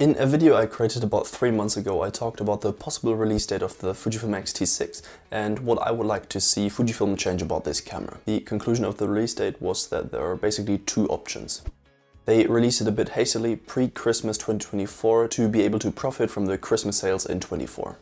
In a video I created about 3 months ago, I talked about the possible release date of the Fujifilm X-T6 and what I would like to see Fujifilm change about this camera. The conclusion of the release date was that there are basically two options. They released it a bit hastily pre-Christmas 2024 to be able to profit from the Christmas sales in 2024.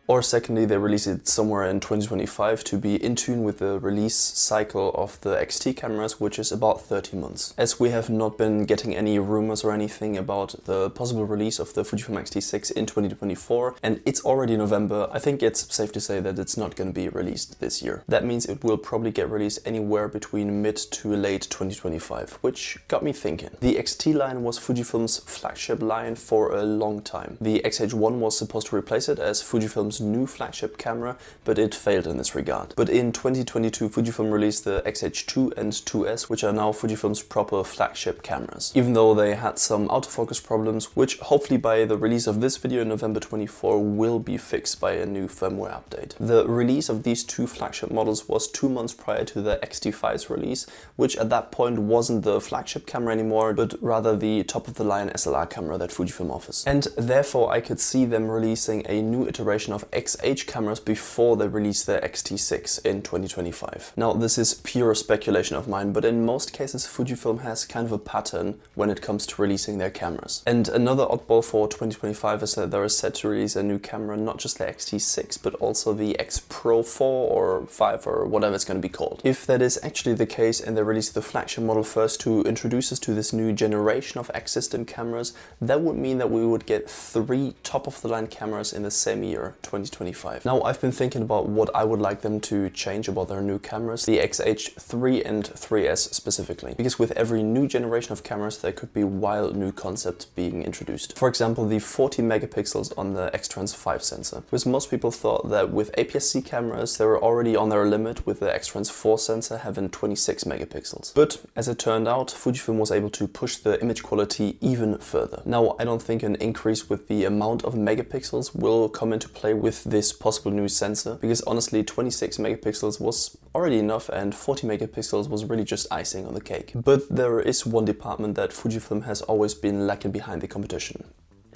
Or secondly, they release it somewhere in 2025 to be in tune with the release cycle of the XT cameras, which is about 30 months. As we have not been getting any rumors or anything about the possible release of the Fujifilm X-T6 in 2024, and it's already November, I think it's safe to say that it's not going to be released this year. That means it will probably get released anywhere between mid to late 2025, which got me thinking. The XT line was Fujifilm's flagship line for a long time. The X-H1 was supposed to replace it as Fujifilm's new flagship camera, but it failed in this regard. But in 2022, Fujifilm released the X-H2 and 2S, which are now Fujifilm's proper flagship cameras. Even though they had some autofocus problems, which hopefully by the release of this video in November 24 will be fixed by a new firmware update. The release of these two flagship models was 2 months prior to the X-T5's release, which at that point wasn't the flagship camera anymore, but rather the top-of-the-line SLR camera that Fujifilm offers. And therefore I could see them releasing a new iteration of XH cameras before they release their X-T6 in 2025. Now this is pure speculation of mine, but in most cases Fujifilm has kind of a pattern when it comes to releasing their cameras. And another oddball for 2025 is that there is set to release a new camera, not just the X-T6 but also the xpro 4 or 5 or whatever it's going to be called. If that is actually the case and they release the flagship model first to introduce us to this new generation of X system cameras, that would mean that we would get 3 top-of-the-line cameras in the same year, 2025. Now I've been thinking about what I would like them to change about their new cameras, the XH3 and 3S specifically, because with every new generation of cameras there could be wild new concepts being introduced. For example, the 40 megapixels on the X-Trans 5 sensor, because most people thought that with APS-C cameras they were already on their limit with the X-Trans 4 sensor having 26 megapixels. But as it turned out, Fujifilm was able to push the image quality even further. Now I don't think an increase with the amount of megapixels will come into play with this possible new sensor, because honestly 26 megapixels was already enough and 40 megapixels was really just icing on the cake. But there is one department that Fujifilm has always been lacking behind the competition.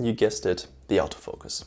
You guessed it, the autofocus.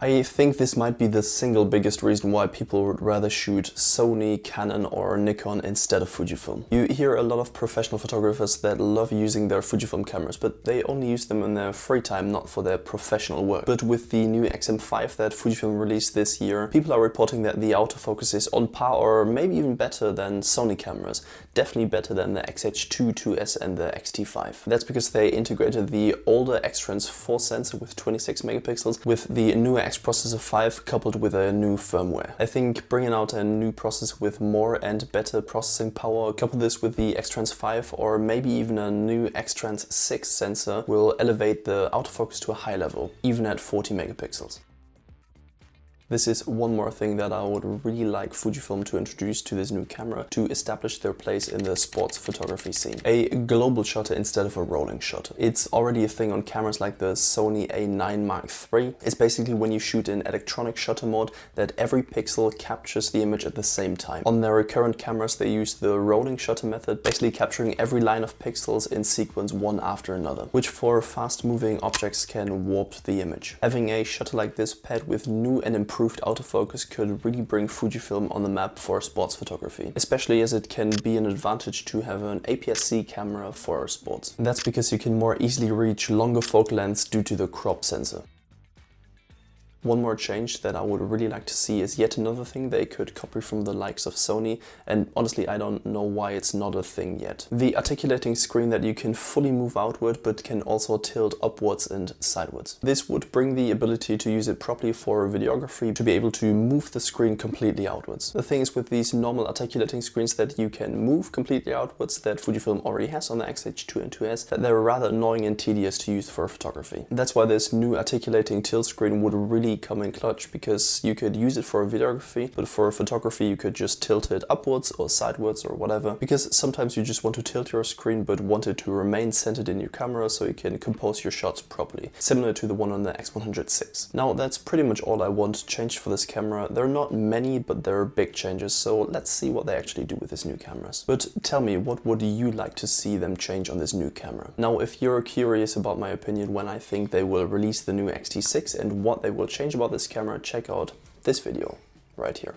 I think this might be the single biggest reason why people would rather shoot Sony, Canon or Nikon instead of Fujifilm. You hear a lot of professional photographers that love using their Fujifilm cameras, but they only use them in their free time, not for their professional work. But with the new XM5 that Fujifilm released this year, people are reporting that the autofocus is on par or maybe even better than Sony cameras. Definitely better than the X-H2, 2S and the X-T5. That's because they integrated the older X-Trans 4 sensor with 26 megapixels with the newer X-Processor 5 coupled with a new firmware. I think bringing out a new processor with more and better processing power, couple this with the X-Trans 5 or maybe even a new X-Trans 6 sensor will elevate the autofocus to a high level, even at 40 megapixels. This is one more thing that I would really like Fujifilm to introduce to this new camera to establish their place in the sports photography scene. A global shutter instead of a rolling shutter. It's already a thing on cameras like the Sony A9 Mark III. It's basically when you shoot in electronic shutter mode that every pixel captures the image at the same time. On their current cameras they use the rolling shutter method, basically capturing every line of pixels in sequence one after another, which for fast moving objects can warp the image. Having a shutter like this paired with new and improved autofocus could really bring Fujifilm on the map for sports photography, especially as it can be an advantage to have an APS-C camera for sports. That's because you can more easily reach longer focal lengths due to the crop sensor. One more change that I would really like to see is yet another thing they could copy from the likes of Sony, and honestly I don't know why it's not a thing yet. The articulating screen that you can fully move outward but can also tilt upwards and sideways. This would bring the ability to use it properly for videography, to be able to move the screen completely outwards. The thing is with these normal articulating screens that you can move completely outwards that Fujifilm already has on the X-H2 and 2S, that they're rather annoying and tedious to use for photography. That's why this new articulating tilt screen would really really come in clutch, because you could use it for videography, but for photography you could just tilt it upwards or sideways or whatever, because sometimes you just want to tilt your screen but want it to remain centered in your camera so you can compose your shots properly, similar to the one on the X106. Now that's pretty much all I want changed for this camera. There are not many, but there are big changes, so let's see what they actually do with these new cameras. But tell me, what would you like to see them change on this new camera? Now, if you're curious about my opinion when I think they will release the new X-T6 and what they will change about this camera, check out this video right here.